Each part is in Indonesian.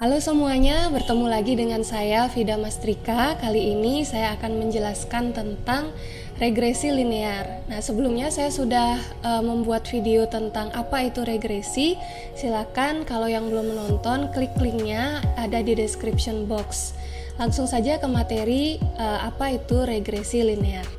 Halo semuanya, bertemu lagi dengan saya Vida Mastrika. Kali ini saya akan menjelaskan tentang regresi linear. Nah, sebelumnya saya sudah membuat video tentang apa itu regresi. Silakan kalau yang belum menonton, klik linknya ada di description box. Langsung saja ke materi apa itu regresi linear.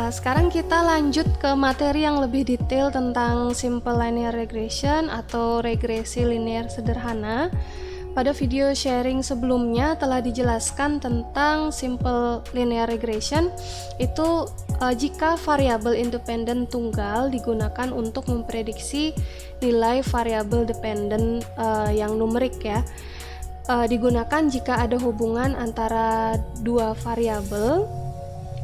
Sekarang kita lanjut ke materi yang lebih detail tentang simple linear regression atau regresi linear sederhana. Pada video sharing sebelumnya telah dijelaskan tentang simple linear regression itu jika variabel independen tunggal digunakan untuk memprediksi nilai variabel dependen yang numerik ya. Digunakan jika ada hubungan antara dua variabel.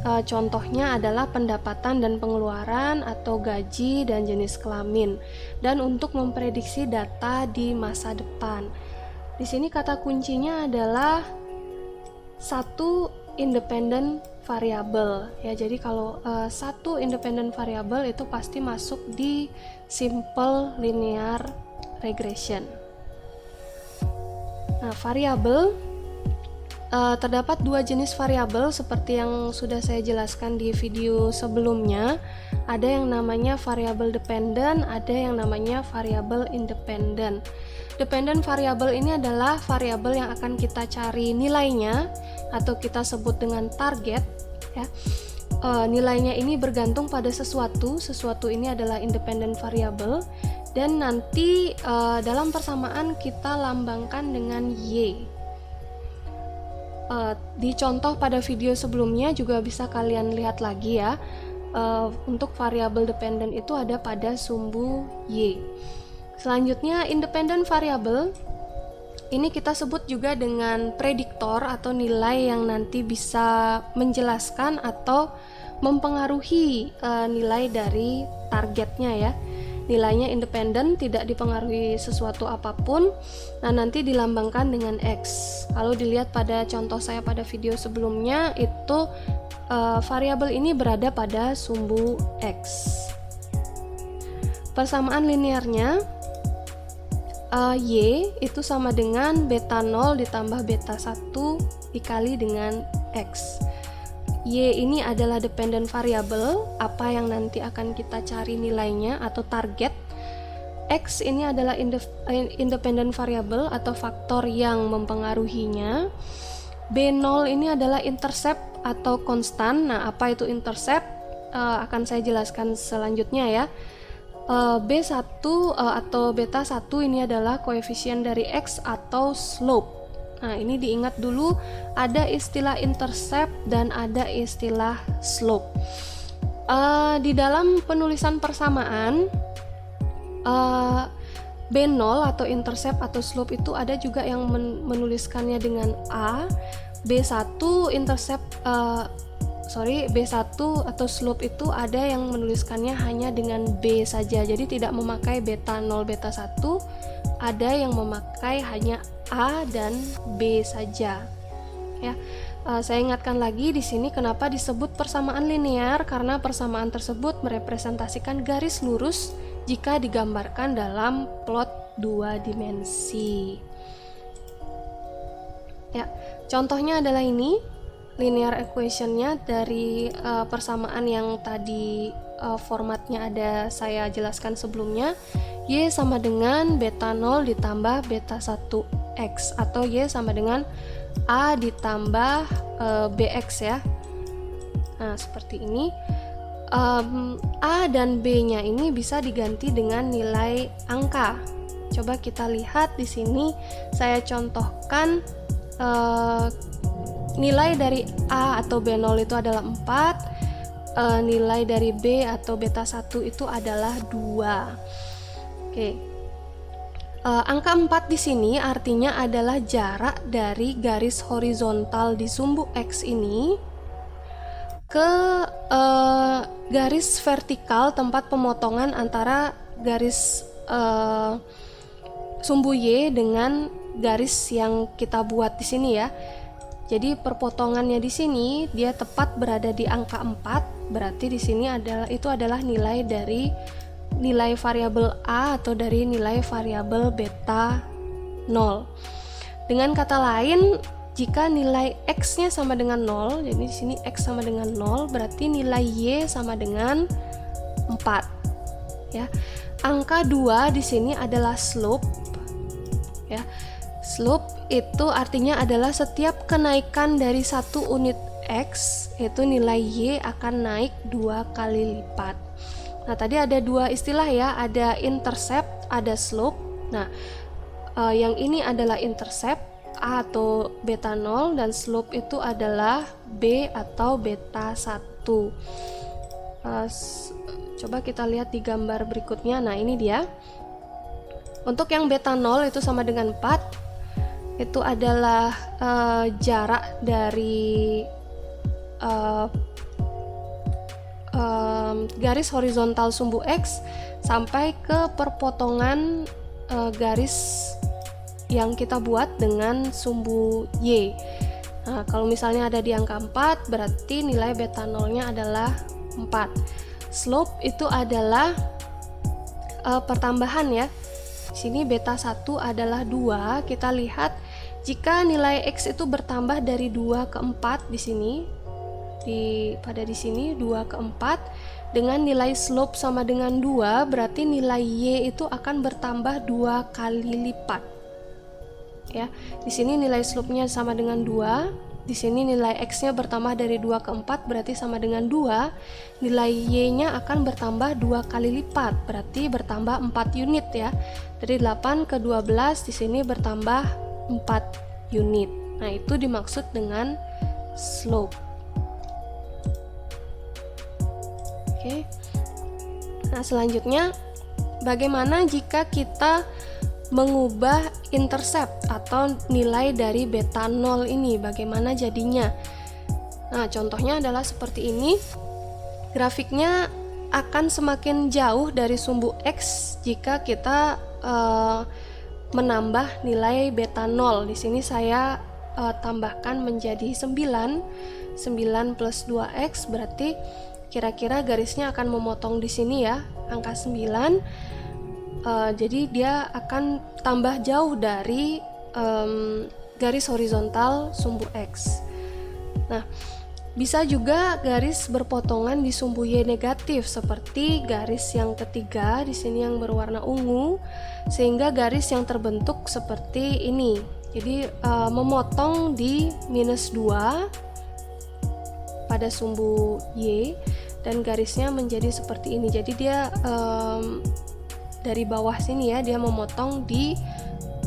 Contohnya adalah pendapatan dan pengeluaran atau gaji dan jenis kelamin, dan untuk memprediksi data di masa depan. Di sini kata kuncinya adalah satu independen variabel ya. Jadi kalau satu independen variabel itu pasti masuk di simple linear regression. Nah, variabel terdapat dua jenis variabel seperti yang sudah saya jelaskan di video sebelumnya. Ada yang namanya variabel dependen, ada yang namanya variabel independen. Dependent variabel ini adalah variabel yang akan kita cari nilainya atau kita sebut dengan target ya. Nilainya ini bergantung pada sesuatu ini adalah independent variabel, dan nanti dalam persamaan kita lambangkan dengan Y. Di contoh pada video sebelumnya juga bisa kalian lihat lagi ya. Untuk variabel dependen itu ada pada sumbu Y. Selanjutnya independent variable ini kita sebut juga dengan prediktor atau nilai yang nanti bisa menjelaskan atau mempengaruhi nilai dari targetnya ya. Nilainya independen, tidak dipengaruhi sesuatu apapun. Nah, nanti dilambangkan dengan X. Kalau dilihat pada contoh saya pada video sebelumnya, itu variabel ini berada pada sumbu X. Persamaan linearnya Y itu sama dengan beta 0 ditambah beta 1 dikali dengan X. Y ini adalah dependent variable, apa yang nanti akan kita cari nilainya atau target. X ini adalah independent variable atau faktor yang mempengaruhinya. B0 ini adalah intercept atau konstan. Nah, apa itu intercept? Akan saya jelaskan selanjutnya ya. B1 atau beta 1 ini adalah koefisien dari X atau slope. Nah, ini diingat dulu, ada istilah intercept dan ada istilah slope. Di dalam penulisan persamaan B0 atau intercept atau slope itu ada juga yang menuliskannya dengan A. B1 intercept B1 atau slope itu ada yang menuliskannya hanya dengan B saja. Jadi tidak memakai beta 0, beta 1. Ada yang memakai hanya A dan B saja. Ya. Saya ingatkan lagi di sini kenapa disebut persamaan linear, karena persamaan tersebut merepresentasikan garis lurus jika digambarkan dalam plot 2 dimensi. Ya, contohnya adalah ini linear equation-nya dari persamaan yang tadi formatnya ada saya jelaskan sebelumnya. Y sama dengan beta 0 ditambah beta 1x, atau Y sama dengan A ditambah BX ya. Nah, seperti ini. A dan B-nya ini bisa diganti dengan nilai angka. Coba kita lihat di sini, saya contohkan nilai dari A atau B0 itu adalah 4, nilai dari B atau beta 1 itu adalah 2. Oke. Angka 4 di sini artinya adalah jarak dari garis horizontal di sumbu X ini ke garis vertikal tempat pemotongan antara garis sumbu Y dengan garis yang kita buat di sini ya. Jadi perpotongannya di sini dia tepat berada di angka 4, berarti di sini adalah nilai dari nilai variabel A atau dari nilai variabel beta 0. Dengan kata lain, jika nilai X-nya sama dengan 0, jadi di sini X sama dengan 0, berarti nilai Y sama dengan 4. Ya. Angka 2 di sini adalah slope. Ya. Slope itu artinya adalah setiap kenaikan dari 1 unit X, itu nilai Y akan naik 2 kali lipat. Nah, tadi ada dua istilah ya, ada intercept, ada slope. Nah, yang ini adalah intercept A atau beta 0, dan slope itu adalah B atau beta 1. Coba kita lihat di gambar berikutnya. Nah, ini dia. Untuk yang beta 0 itu sama dengan 4. Itu adalah jarak dari garis horizontal sumbu X sampai ke perpotongan garis yang kita buat dengan sumbu Y. Nah, kalau misalnya ada di angka 4, berarti nilai beta 0-nya adalah 4. Slope itu adalah pertambahan ya. Di sini beta 1 adalah 2. Kita lihat jika nilai X itu bertambah dari 2 ke 4 di sini, pada di sini 2 ke 4 dengan nilai slope sama dengan 2, berarti nilai Y itu akan bertambah 2 kali lipat. Ya, di sini nilai slope-nya sama dengan 2, di sini nilai X-nya bertambah dari 2 ke 4 berarti sama dengan 2, nilai Y-nya akan bertambah 2 kali lipat, berarti bertambah 4 unit ya. Dari 8 ke 12 di sini bertambah 4 unit. Nah, itu dimaksud dengan slope. Oke. Nah, selanjutnya bagaimana jika kita mengubah intercept atau nilai dari beta 0 ini, bagaimana jadinya? Nah, contohnya adalah seperti ini. Grafiknya akan semakin jauh dari sumbu X jika kita menambah nilai beta 0. Di sini saya tambahkan menjadi 9 plus 2X, berarti kira-kira garisnya akan memotong di sini ya, angka 9. Jadi dia akan tambah jauh dari garis horizontal sumbu X. Nah, bisa juga garis berpotongan di sumbu Y negatif seperti garis yang ketiga di sini yang berwarna ungu, sehingga garis yang terbentuk seperti ini. Jadi memotong di minus 2 pada sumbu Y dan garisnya menjadi seperti ini. Jadi dia dari bawah sini ya, dia memotong di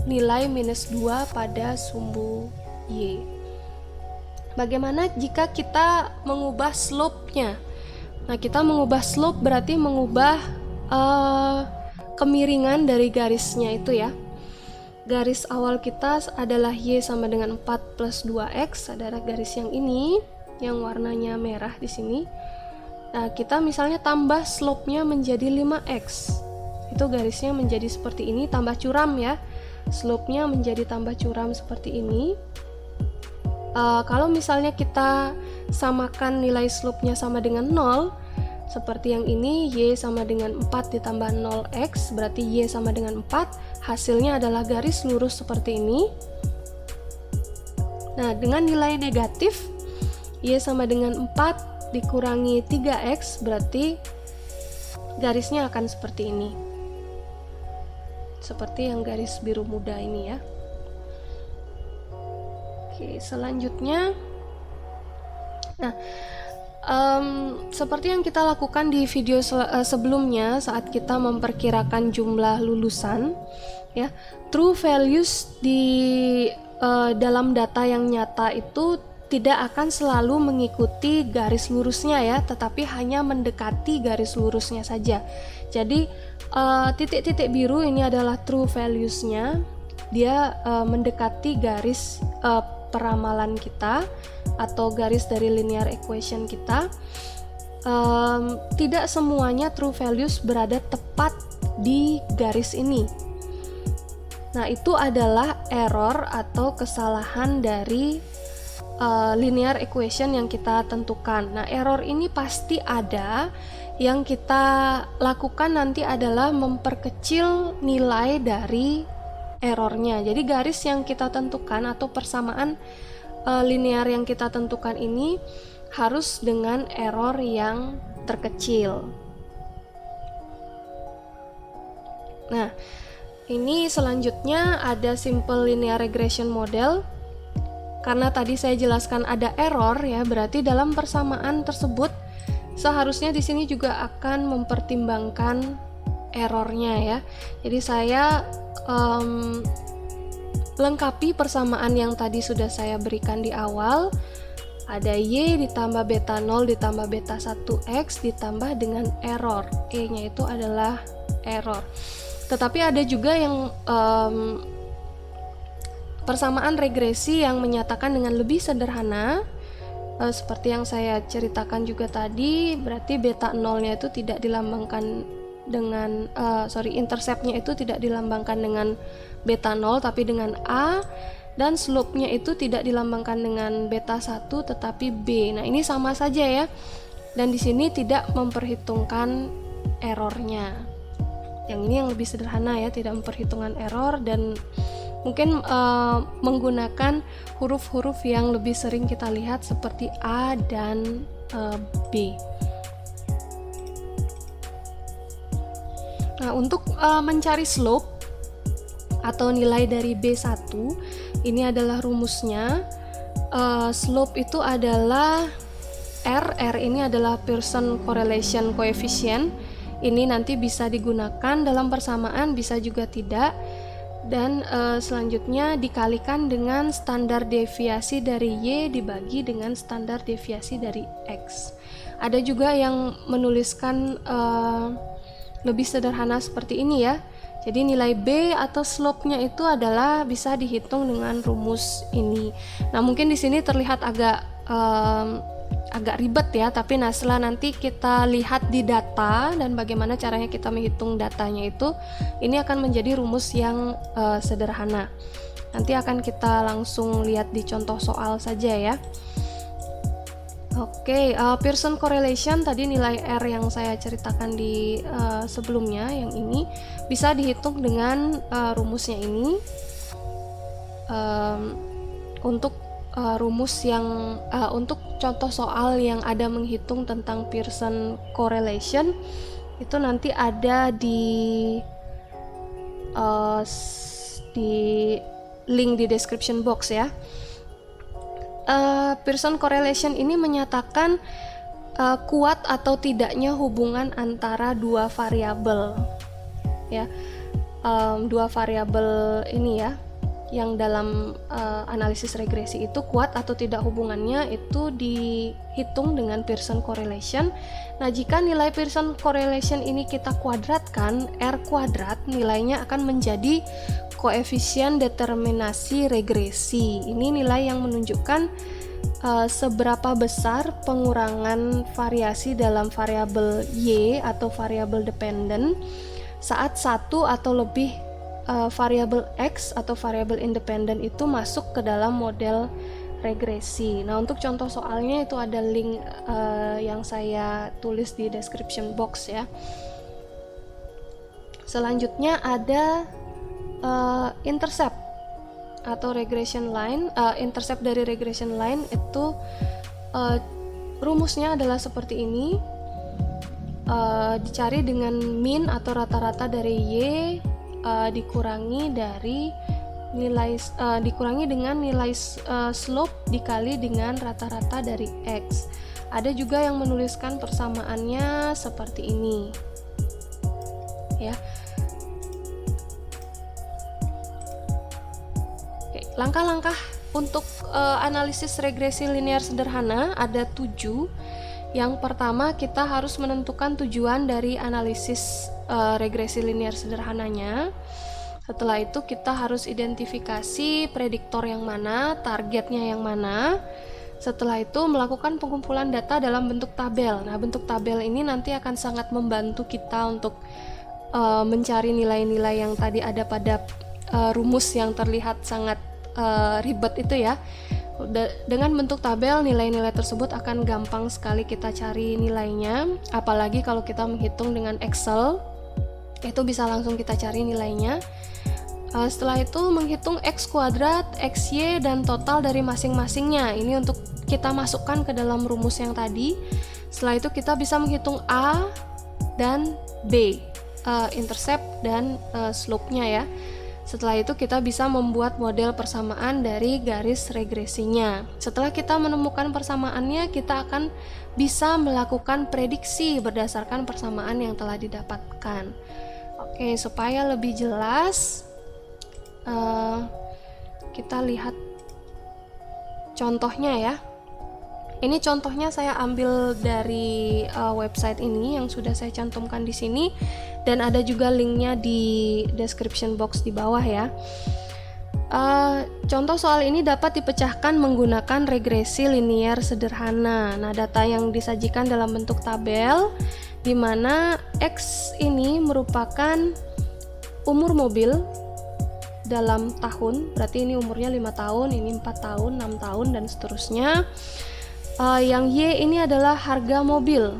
nilai minus 2 pada sumbu Y. Bagaimana jika kita mengubah slope-nya? Nah, kita mengubah slope berarti mengubah kemiringan dari garisnya itu ya. Garis awal kita adalah Y sama dengan 4 plus 2X, adalah garis yang ini, yang warnanya merah di sini. Nah, kita misalnya tambah slope-nya menjadi 5X. Itu garisnya menjadi seperti ini, tambah curam ya. Slope-nya menjadi tambah curam seperti ini. Kalau misalnya kita samakan nilai slope-nya sama dengan 0, seperti yang ini, Y sama dengan 4 ditambah 0X, berarti Y sama dengan 4, hasilnya adalah garis lurus seperti ini. Nah, dengan nilai negatif, Y sama dengan 4 dikurangi 3X, berarti garisnya akan seperti ini. Seperti yang garis biru muda ini ya. Oke, selanjutnya, nah, seperti yang kita lakukan di video sebelumnya saat kita memperkirakan jumlah lulusan, ya, true values di dalam data yang nyata itu tidak akan selalu mengikuti garis lurusnya ya, tetapi hanya mendekati garis lurusnya saja. Jadi titik-titik biru ini adalah true values-nya, dia mendekati garis peramalan kita atau garis dari linear equation kita. Tidak semuanya true values berada tepat di garis ini. Nah, itu adalah error atau kesalahan dari linear equation yang kita tentukan. Nah, error ini pasti ada. Yang kita lakukan nanti adalah memperkecil nilai dari errornya. Jadi garis yang kita tentukan atau persamaan linear yang kita tentukan ini harus dengan error yang terkecil. Nah, ini selanjutnya ada simple linear regression model. Karena tadi saya jelaskan ada error ya, berarti dalam persamaan tersebut seharusnya di sini juga akan mempertimbangkan errornya ya. Jadi saya lengkapi persamaan yang tadi sudah saya berikan di awal. Ada Y ditambah beta 0 ditambah beta 1X ditambah dengan error. E-nya itu adalah error. Tetapi ada juga yang persamaan regresi yang menyatakan dengan lebih sederhana. Seperti yang saya ceritakan juga tadi, berarti beta 0-nya itu tidak dilambangkan dengan interceptnya itu tidak dilambangkan dengan beta 0 tapi dengan A, dan slope-nya itu tidak dilambangkan dengan beta 1 tetapi B. Nah, ini sama saja ya. Dan di sini tidak memperhitungkan errornya. Yang ini yang lebih sederhana ya, tidak memperhitungkan error dan mungkin menggunakan huruf-huruf yang lebih sering kita lihat seperti A dan B. Nah, untuk mencari slope atau nilai dari B1, ini adalah rumusnya. Slope itu adalah R ini adalah Pearson Correlation Coefficient. Ini nanti bisa digunakan dalam persamaan, bisa juga tidak. Dan selanjutnya dikalikan dengan standar deviasi dari Y dibagi dengan standar deviasi dari X. Ada juga yang menuliskan lebih sederhana seperti ini ya. Jadi nilai B atau slope-nya itu adalah bisa dihitung dengan rumus ini. Nah, mungkin di sini terlihat agak ribet ya, tapi setelah nanti kita lihat di data dan bagaimana caranya kita menghitung datanya itu, ini akan menjadi rumus yang sederhana. Nanti akan kita langsung lihat di contoh soal saja ya. Oke, Pearson correlation tadi nilai R yang saya ceritakan di sebelumnya, yang ini bisa dihitung dengan rumusnya ini. Untuk rumus yang untuk contoh soal yang ada menghitung tentang Pearson correlation itu nanti ada di link di description box ya. Pearson correlation ini menyatakan kuat atau tidaknya hubungan antara dua variabel ya, dua variabel ini ya, yang dalam analisis regresi itu kuat atau tidak hubungannya itu dihitung dengan Pearson correlation. Nah, jika nilai Pearson correlation ini kita kuadratkan, R kuadrat nilainya akan menjadi koefisien determinasi regresi. Ini nilai yang menunjukkan seberapa besar pengurangan variasi dalam variabel Y atau variabel dependent saat satu atau lebih variabel X atau variabel independen itu masuk ke dalam model regresi. Nah, untuk contoh soalnya itu ada link yang saya tulis di description box ya. Selanjutnya ada intercept atau regression line. Intercept dari regression line itu rumusnya adalah seperti ini. Dicari dengan mean atau rata-rata dari Y dikurangi dengan nilai slope dikali dengan rata-rata dari X. Ada juga yang menuliskan persamaannya seperti ini ya. Oke, langkah-langkah untuk analisis regresi linear sederhana ada 7. Yang pertama, kita harus menentukan tujuan dari analisis regresi linear sederhananya. Setelah itu kita harus identifikasi prediktor yang mana, targetnya yang mana. Setelah itu melakukan pengumpulan data dalam bentuk tabel. Nah, bentuk tabel ini nanti akan sangat membantu kita untuk mencari nilai-nilai yang tadi ada pada rumus yang terlihat sangat ribet itu ya. Dengan bentuk tabel, nilai-nilai tersebut akan gampang sekali kita cari nilainya, apalagi kalau kita menghitung dengan Excel, itu bisa langsung kita cari nilainya. Setelah itu menghitung X kuadrat, XY, dan total dari masing-masingnya. Ini untuk kita masukkan ke dalam rumus yang tadi. Setelah itu kita bisa menghitung A dan B, intercept dan slope-nya ya. Setelah itu kita bisa membuat model persamaan dari garis regresinya. Setelah kita menemukan persamaannya, kita akan bisa melakukan prediksi berdasarkan persamaan yang telah didapatkan. Oke, supaya lebih jelas, kita lihat contohnya ya. Ini contohnya saya ambil dari website ini yang sudah saya cantumkan di sini, dan ada juga linknya di description box di bawah ya. Contoh soal ini dapat dipecahkan menggunakan regresi linear sederhana. Nah, data yang disajikan dalam bentuk tabel, di mana X ini merupakan umur mobil dalam tahun, berarti ini umurnya 5 tahun, ini 4 tahun, 6 tahun, dan seterusnya. Yang Y ini adalah harga mobil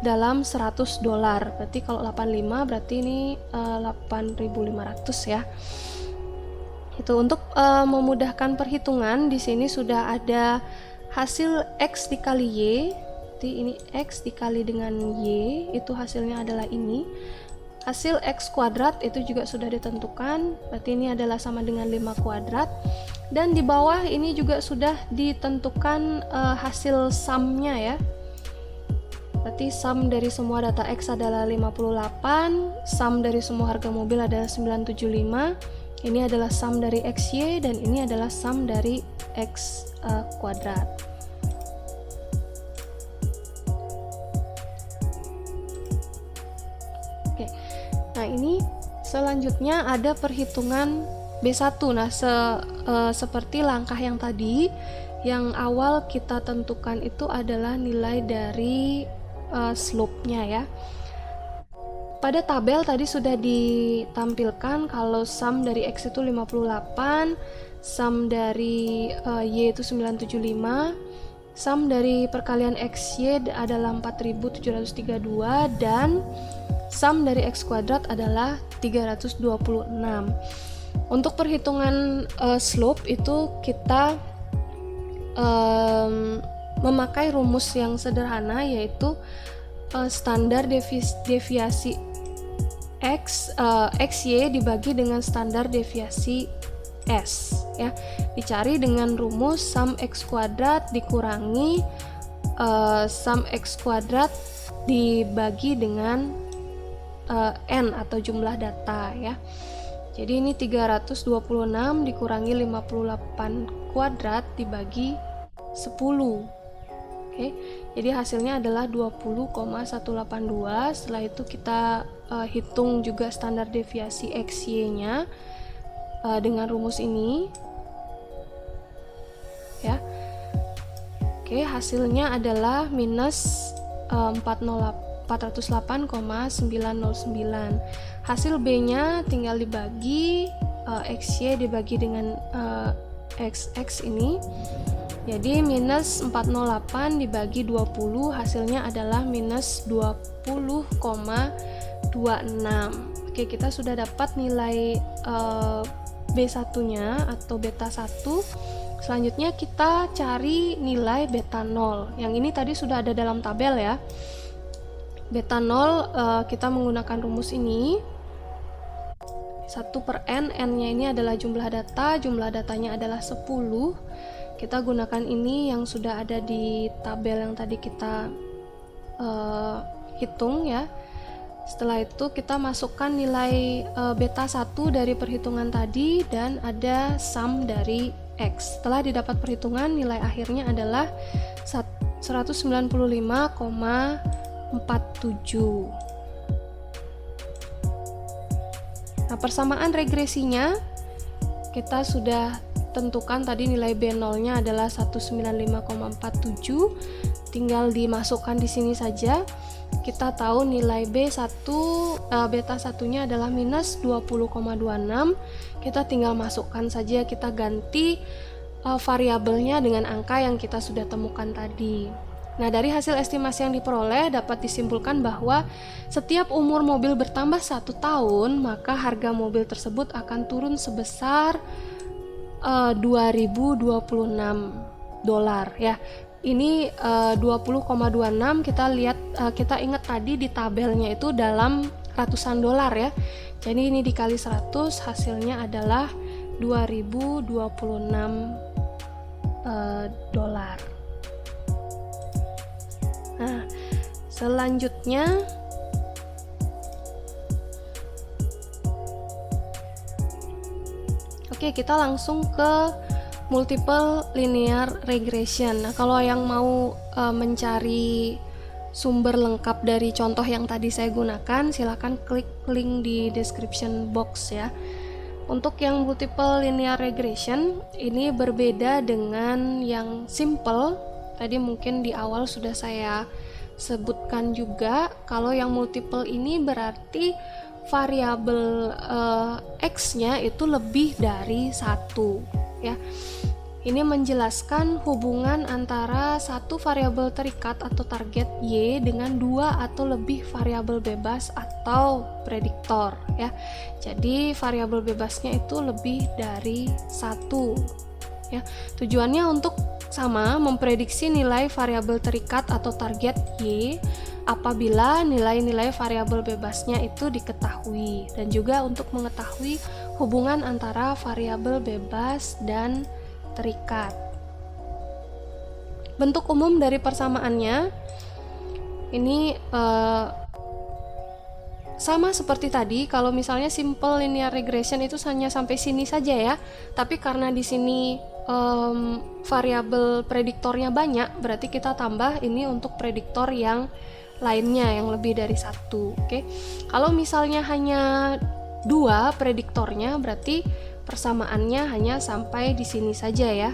dalam $100, berarti kalau 85 berarti ini 8.500 ya. Itu untuk memudahkan perhitungan, di sini sudah ada hasil X dikali Y, jadi ini X dikali dengan Y, itu hasilnya adalah ini. Hasil X kuadrat itu juga sudah ditentukan, berarti ini adalah sama dengan 5 kuadrat. Dan di bawah ini juga sudah ditentukan hasil sum-nya ya. Berarti sum dari semua data X adalah 58, sum dari semua harga mobil adalah 975. Ini adalah sum dari XY, dan ini adalah sum dari X kuadrat. Oke. Nah, ini selanjutnya ada perhitungan B1. Nah, seperti langkah yang tadi, yang awal kita tentukan itu adalah nilai dari slope-nya ya. Pada tabel tadi sudah ditampilkan kalau sum dari X itu 58, sum dari Y itu 975, sum dari perkalian XY adalah 4732, dan sum dari X kuadrat adalah 326. Untuk perhitungan slope itu kita memakai rumus yang sederhana, yaitu standar deviasi XY dibagi dengan standar deviasi S ya. Dicari dengan rumus sum X kuadrat dikurangi sum X kuadrat dibagi dengan N atau jumlah data ya. Jadi ini 326 dikurangi 58 kuadrat dibagi 10. Oke. Jadi hasilnya adalah 20,182. Setelah itu kita hitung juga standar deviasi XY-nya dengan rumus ini. Ya. Oke, hasilnya adalah minus 408,909. Hasil B-nya tinggal dibagi XY dibagi dengan XX ini. Jadi minus 408 dibagi 20, hasilnya adalah minus 20,26. Oke, kita sudah dapat nilai B1-nya atau beta 1. Selanjutnya kita cari nilai beta 0. Yang ini tadi sudah ada dalam tabel ya. Beta 0 kita menggunakan rumus ini. 1/n, n-nya ini adalah jumlah datanya adalah 10. Kita gunakan ini yang sudah ada di tabel yang tadi kita hitung ya. Setelah itu kita masukkan nilai beta 1 dari perhitungan tadi, dan ada sum dari X. Setelah didapat perhitungan, nilai akhirnya adalah 195,47. Nah, persamaan regresinya kita sudah tentukan tadi, nilai B0-nya adalah 195,47. Tinggal dimasukkan di sini saja. kita tahu nilai beta 1-nya adalah minus 20,26. Kita tinggal masukkan saja, kita ganti variabelnya dengan angka yang kita sudah temukan tadi. Nah, dari hasil estimasi yang diperoleh dapat disimpulkan bahwa setiap umur mobil bertambah 1 tahun, maka harga mobil tersebut akan turun sebesar $2.026 ya. Ini 20,26 kita lihat, kita ingat tadi di tabelnya itu dalam ratusan dolar ya. Jadi ini dikali 100 hasilnya adalah $2.026. Nah, selanjutnya kita langsung ke multiple linear regression. Nah, kalau yang mau mencari sumber lengkap dari contoh yang tadi saya gunakan, silahkan klik link di description box ya. Untuk yang multiple linear regression ini berbeda dengan yang simple. Tadi mungkin di awal sudah saya sebutkan juga, kalau yang multiple ini berarti variabel x-nya itu lebih dari 1 ya. Ini menjelaskan hubungan antara satu variabel terikat atau target y dengan 2 atau lebih variabel bebas atau prediktor ya. Jadi variabel bebasnya itu lebih dari 1 ya. Tujuannya untuk sama memprediksi nilai variabel terikat atau target y apabila nilai-nilai variabel bebasnya itu diketahui, dan juga untuk mengetahui hubungan antara variabel bebas dan terikat. Bentuk umum dari persamaannya ini sama seperti tadi. Kalau misalnya simple linear regression itu hanya sampai sini saja ya, tapi karena di sini variabel prediktornya banyak, berarti kita tambah ini untuk prediktor yang lainnya yang lebih dari 1. Oke. Kalau misalnya hanya 2 prediktornya, berarti persamaannya hanya sampai di sini saja ya.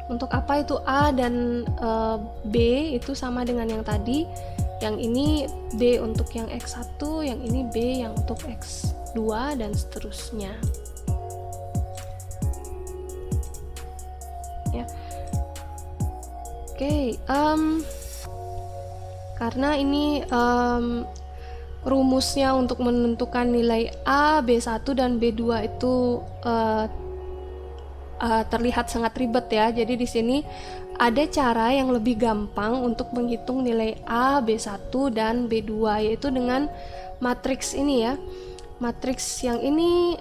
Untuk apa itu A dan B itu sama dengan yang tadi. Yang ini B untuk yang X1, yang ini B yang untuk X2 dan seterusnya. Ya. Oke, karena ini rumusnya untuk menentukan nilai A, B1 dan B2 itu terlihat sangat ribet ya. Jadi di sini ada cara yang lebih gampang untuk menghitung nilai A, B1 dan B2, yaitu dengan matriks ini ya. Matriks yang ini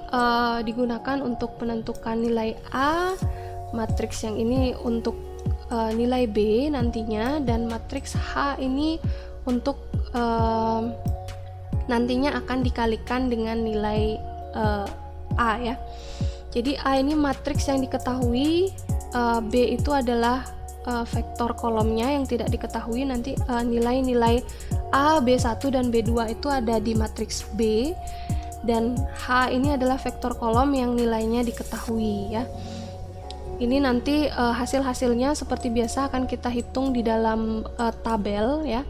digunakan untuk menentukan nilai A, matriks yang ini untuk nilai B nantinya, dan matriks H ini untuk nantinya akan dikalikan dengan nilai A ya. Jadi A ini matriks yang diketahui, B itu adalah vektor kolomnya yang tidak diketahui. Nanti nilai-nilai A, B1 dan B2 itu ada di matriks B, dan H ini adalah vektor kolom yang nilainya diketahui ya. Ini nanti hasil-hasilnya seperti biasa akan kita hitung di dalam tabel ya.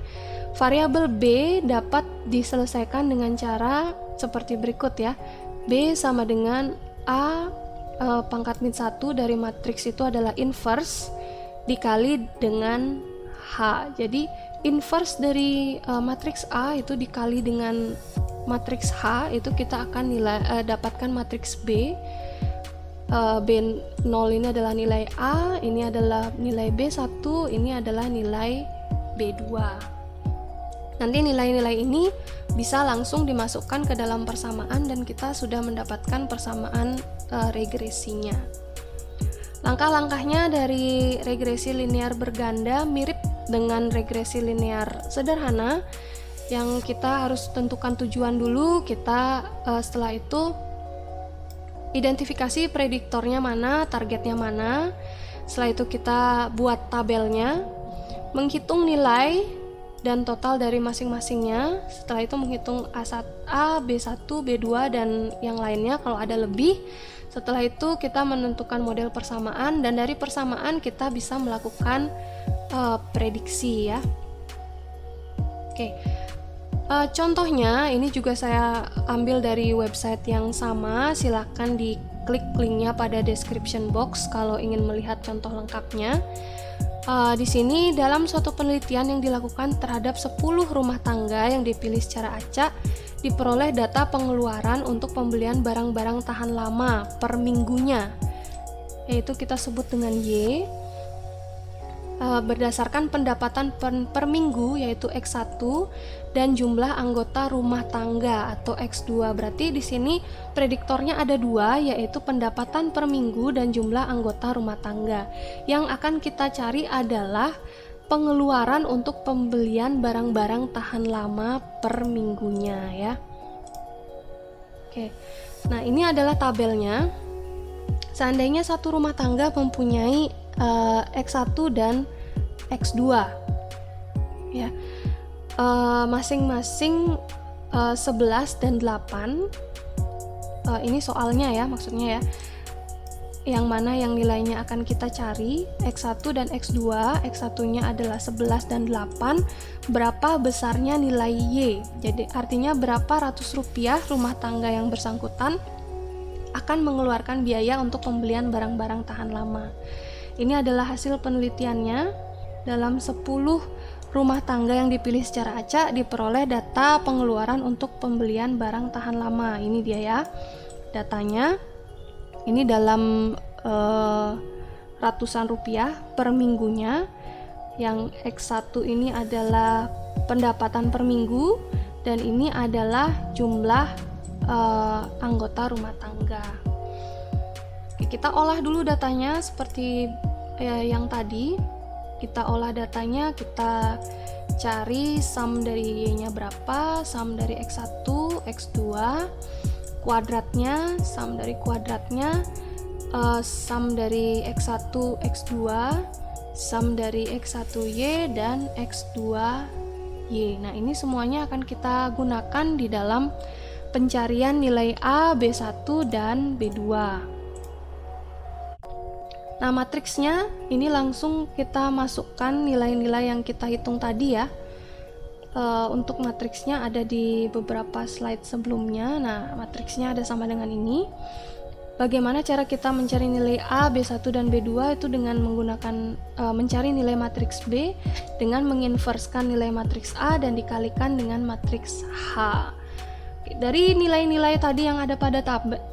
Variabel B dapat diselesaikan dengan cara seperti berikut ya. B sama dengan A pangkat min 1 dari matriks itu adalah inverse dikali dengan H. Jadi inverse dari matriks A itu dikali dengan matriks H, itu kita akan dapatkan matriks B. B0 ini adalah nilai A, ini adalah nilai B1, ini adalah nilai B2. Nanti nilai-nilai ini bisa langsung dimasukkan ke dalam persamaan dan kita sudah mendapatkan persamaan regresinya. Langkah-langkahnya dari regresi linear berganda mirip dengan regresi linear sederhana. Yang kita harus tentukan tujuan dulu, kita setelah itu identifikasi prediktornya mana, targetnya mana. Setelah itu kita buat tabelnya, menghitung nilai dan total dari masing-masingnya. Setelah itu menghitung A1A, B1, B2 dan yang lainnya kalau ada lebih. Setelah itu kita menentukan model persamaan, dan dari persamaan kita bisa melakukan prediksi ya. Oke. Contohnya ini juga saya ambil dari website yang sama, silakan diklik linknya pada description box kalau ingin melihat contoh lengkapnya. Di sini dalam suatu penelitian yang dilakukan terhadap 10 rumah tangga yang dipilih secara acak, diperoleh data pengeluaran untuk pembelian barang-barang tahan lama per minggunya, yaitu kita sebut dengan Y. Berdasarkan pendapatan per minggu yaitu X1 dan jumlah anggota rumah tangga atau X2. Berarti di sini prediktornya ada dua, yaitu pendapatan per minggu dan jumlah anggota rumah tangga. Yang akan kita cari adalah pengeluaran untuk pembelian barang-barang tahan lama per minggunya ya. Oke. Nah, ini adalah tabelnya. Seandainya satu rumah tangga mempunyai X1 dan X2 ya, masing-masing 11 dan 8. Ini soalnya ya, maksudnya ya, yang mana yang nilainya akan kita cari, X1 dan X2. X1 nya adalah 11 dan 8. Berapa besarnya nilai Y, jadi artinya berapa ratus rupiah rumah tangga yang bersangkutan akan mengeluarkan biaya untuk pembelian barang-barang tahan lama. Ini adalah hasil penelitiannya. Dalam 10 rumah tangga yang dipilih secara acak, diperoleh data pengeluaran untuk pembelian barang tahan lama. Ini dia ya, datanya. Ini dalam ratusan rupiah per minggunya. Yang X1 ini adalah pendapatan per minggu, dan ini adalah jumlah anggota rumah tangga. Oke, kita olah dulu datanya seperti yang tadi. Kita olah datanya, kita cari sum dari Y-nya berapa, sum dari X1, X2, kuadratnya, sum dari kuadratnya, sum dari X1, X2, sum dari X1Y dan X2Y. Nah, ini semuanya akan kita gunakan di dalam pencarian nilai A, B1, dan B2. Nah, matriksnya ini langsung kita masukkan nilai-nilai yang kita hitung tadi ya. Untuk matriksnya ada di beberapa slide sebelumnya. Nah, matriksnya ada sama dengan ini. Bagaimana cara kita mencari nilai A, B1, dan B2 itu dengan menggunakan mencari nilai matriks B dengan menginverskan nilai matriks A dan dikalikan dengan matriks H. Dari nilai-nilai tadi yang ada pada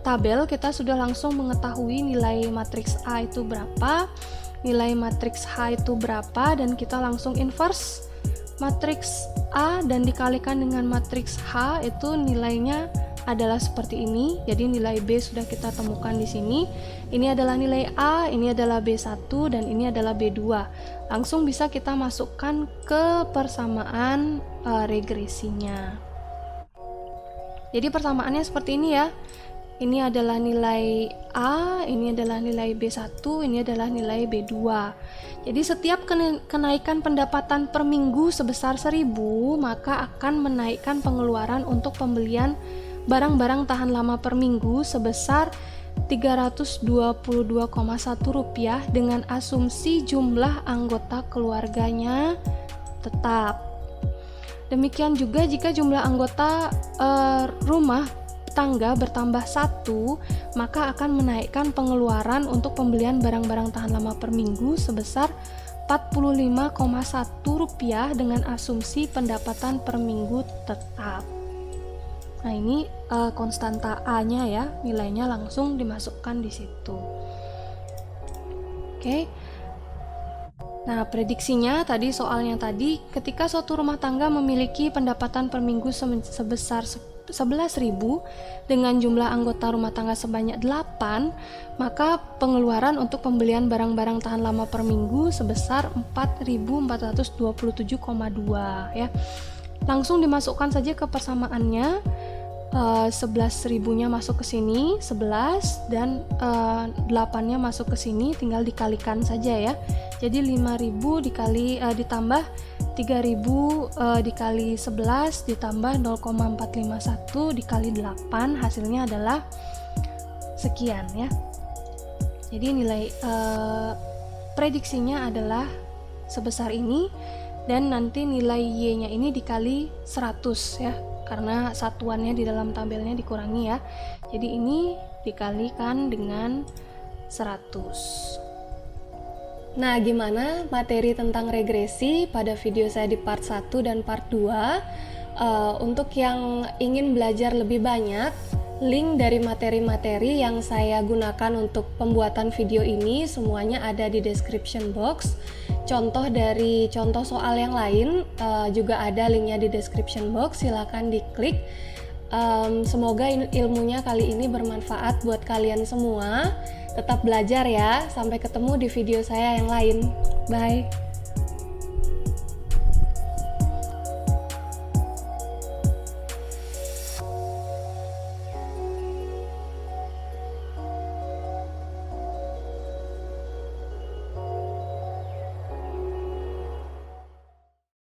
tabel, kita sudah langsung mengetahui nilai matriks A itu berapa, nilai matriks H itu berapa, dan kita langsung inverse matriks A dan dikalikan dengan matriks H, itu nilainya adalah seperti ini. Jadi nilai B sudah kita temukan di sini. Ini adalah nilai A, ini adalah B1, dan ini adalah B2. Langsung bisa kita masukkan ke persamaan regresinya. Jadi persamaannya seperti ini ya. Ini adalah nilai A, ini adalah nilai B1, ini adalah nilai B2. Jadi setiap kenaikan pendapatan per minggu sebesar 1.000, maka akan menaikkan pengeluaran untuk pembelian barang-barang tahan lama per minggu sebesar Rp322,1 dengan asumsi jumlah anggota keluarganya tetap. Demikian juga jika jumlah anggota rumah tangga bertambah 1, maka akan menaikkan pengeluaran untuk pembelian barang-barang tahan lama per minggu sebesar Rp45,1 dengan asumsi pendapatan per minggu tetap. Nah, ini konstanta A-nya ya, nilainya langsung dimasukkan di situ. Oke. Nah, prediksinya tadi, soalnya tadi, ketika suatu rumah tangga memiliki pendapatan per minggu sebesar 11.000 dengan jumlah anggota rumah tangga sebanyak 8, maka pengeluaran untuk pembelian barang-barang tahan lama per minggu sebesar 4.427,2 ya. Langsung dimasukkan saja ke persamaannya. 11.000-nya masuk ke sini, 11, dan 8-nya masuk ke sini, tinggal dikalikan saja ya. Jadi 5.000 ditambah 3.000 dikali 11 ditambah 0,451 dikali 8, hasilnya adalah sekian ya. Jadi nilai prediksinya adalah sebesar ini. dan nanti nilai Y-nya ini dikali 100 ya, karena satuannya di dalam tabelnya dikurangi ya. Jadi ini dikalikan dengan 100. Nah, gimana materi tentang regresi pada video saya di part 1 dan part 2? Untuk yang ingin belajar lebih banyak, link dari materi-materi yang saya gunakan untuk pembuatan video ini semuanya ada di description box. Contoh dari contoh soal yang lain juga ada linknya di description box, silakan diklik. Semoga ilmunya kali ini bermanfaat buat kalian semua. Tetap belajar ya, sampai ketemu di video saya yang lain. Bye.